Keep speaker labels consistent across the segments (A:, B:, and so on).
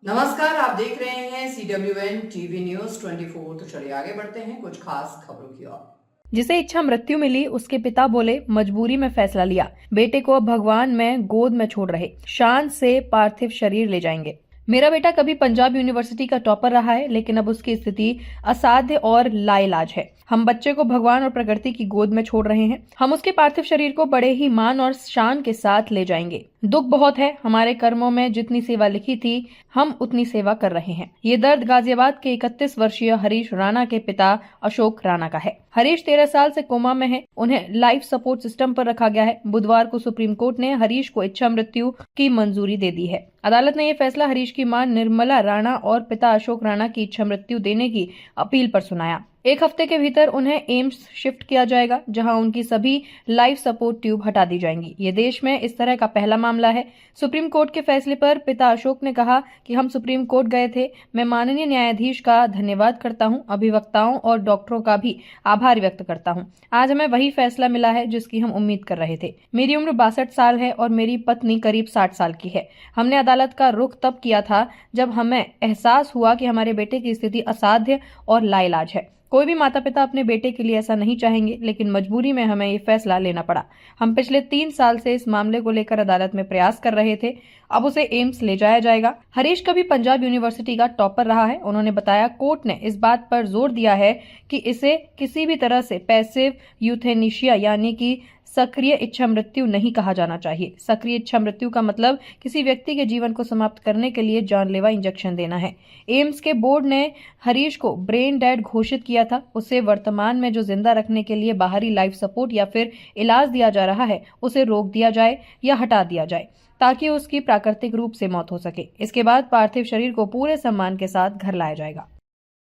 A: नमस्कार, आप देख रहे हैं CWN टीवी न्यूज 24। तो चलिए आगे बढ़ते हैं कुछ खास खबरों की ओर।
B: जिसे इच्छा मृत्यु मिली, उसके पिता बोले मजबूरी में फैसला लिया, बेटे को अब भगवान में गोद में छोड़ रहे, शान से पार्थिव शरीर ले जाएंगे। मेरा बेटा कभी पंजाब यूनिवर्सिटी का टॉपर रहा है, लेकिन अब उसकी स्थिति असाध्य और लाइलाज है। हम बच्चे को भगवान और प्रकृति की गोद में छोड़ रहे हैं। हम उसके पार्थिव शरीर को बड़े ही मान और शान के साथ ले जाएंगे। दुख बहुत है, हमारे कर्मों में जितनी सेवा लिखी थी हम उतनी सेवा कर रहे हैं। ये दर्द गाजियाबाद के 31 वर्षीय हरीश राणा के पिता अशोक राणा का है। हरीश 13 साल से कोमा में है, उन्हें लाइफ सपोर्ट सिस्टम पर रखा गया है। बुधवार को सुप्रीम कोर्ट ने हरीश को इच्छा मृत्यु की मंजूरी दे दी है। अदालत ने यह फैसला हरीश की मां निर्मला राणा और पिता अशोक राणा की इच्छा मृत्यु देने की अपील पर सुनाया। एक हफ्ते के भीतर उन्हें एम्स शिफ्ट किया जाएगा, जहां उनकी सभी लाइफ सपोर्ट ट्यूब हटा दी जाएंगी। ये देश में इस तरह का पहला मामला है। सुप्रीम कोर्ट के फैसले पर पिता अशोक ने कहा कि हम सुप्रीम कोर्ट गए थे। मैं माननीय न्यायाधीश का धन्यवाद करता हूं, अभिवक्ताओं और डॉक्टरों का भी आभार व्यक्त करता हूं। आज हमें वही फैसला मिला है जिसकी हम उम्मीद कर रहे थे। मेरी उम्र 62 साल है और मेरी पत्नी करीब 60 साल की है। हमने अदालत का रुख तब किया था जब हमें एहसास हुआ कि हमारे बेटे की स्थिति असाध्य और लाइलाज है। कोई भी माता पिता अपने बेटे के लिए ऐसा नहीं चाहेंगे, लेकिन मजबूरी में हमें ये फैसला लेना पड़ा। हम पिछले 3 साल से इस मामले को लेकर अदालत में प्रयास कर रहे थे। अब उसे एम्स ले जाया जाएगा। हरीश कभी पंजाब यूनिवर्सिटी का टॉपर रहा है। उन्होंने बताया, कोर्ट ने इस बात पर जोर दिया है कि इसे किसी भी तरह से पैसिव यूथेनेशिया यानी कि सक्रिय इच्छा मृत्यु नहीं कहा जाना चाहिए। सक्रिय इच्छा मृत्यु का मतलब किसी व्यक्ति के जीवन को समाप्त करने के लिए जानलेवा इंजेक्शन देना है। एम्स के बोर्ड ने हरीश को ब्रेन डेड घोषित किया था। उसे वर्तमान में जो जिंदा रखने के लिए बाहरी लाइफ सपोर्ट या फिर इलाज दिया जा रहा है, उसे रोक दिया जाए या हटा दिया जाए, ताकि उसकी प्राकृतिक रूप से मौत हो सके। इसके बाद पार्थिव शरीर को पूरे सम्मान के साथ घर लाया जाएगा।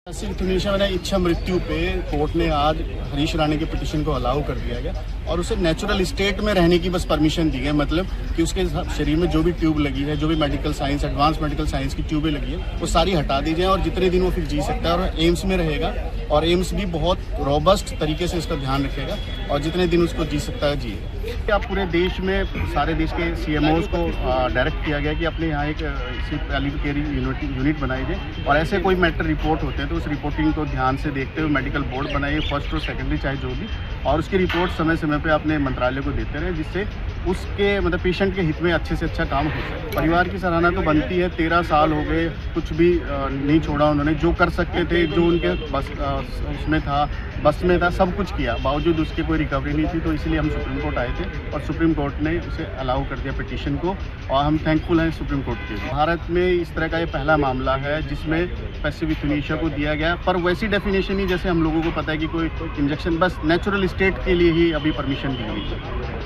C: यूथेनेशिया में इच्छा मृत्यु पे कोर्ट ने आज हरीश राणा के पिटीशन को अलाउ कर दिया गया और उसे नेचुरल स्टेट में रहने की बस परमिशन दी गई। मतलब कि उसके शरीर में जो भी ट्यूब लगी है, जो भी medical science, advance medical science की ट्यूबें लगी है, वो सारी हटा दी जाए और जितने दिन वो फिर जी सकता है और एम्स में रहेगा। और एम्स भी बहुत रोबस्ट तरीके से इसका ध्यान रखेगा और जितने दिन उसको जी सकता है जिए। आप पूरे देश में सारे देश के CMOs को डायरेक्ट किया गया कि अपने यहाँ एक पैलिएटिव केयर यूनिट बनाई जाए और ऐसे कोई मैटर रिपोर्ट होते हैं तो उस रिपोर्टिंग को ध्यान से देखते हुए मेडिकल बोर्ड बनाइए, फर्स्ट और सेकेंडरी चाहे जो भी, और उसकी रिपोर्ट समय समय पे अपने मंत्रालय को देते रहे, जिससे उसके मतलब पेशेंट के हित में अच्छे से अच्छा काम हो सके। परिवार की सराहना तो बनती है। 13 साल हो गए, कुछ भी नहीं छोड़ा उन्होंने। जो कर सकते थे, जो उनके बस उसमें था, बस में था, सब कुछ किया। बावजूद उसकी कोई रिकवरी नहीं थी, तो इसलिए हम सुप्रीम कोर्ट आए थे और सुप्रीम कोर्ट ने उसे अलाउ कर दिया पिटीशन को और हम थैंकफुल हैं सुप्रीम कोर्ट के। भारत में इस तरह का ये पहला मामला है जिसमें पैसिव यूथेनेशिया को दिया गया, पर वैसी डेफिनेशन ही जैसे हम लोगों को पता है कि कोई इंजेक्शन, बस नेचुरल स्टेट के लिए ही अभी परमिशन दी गई है।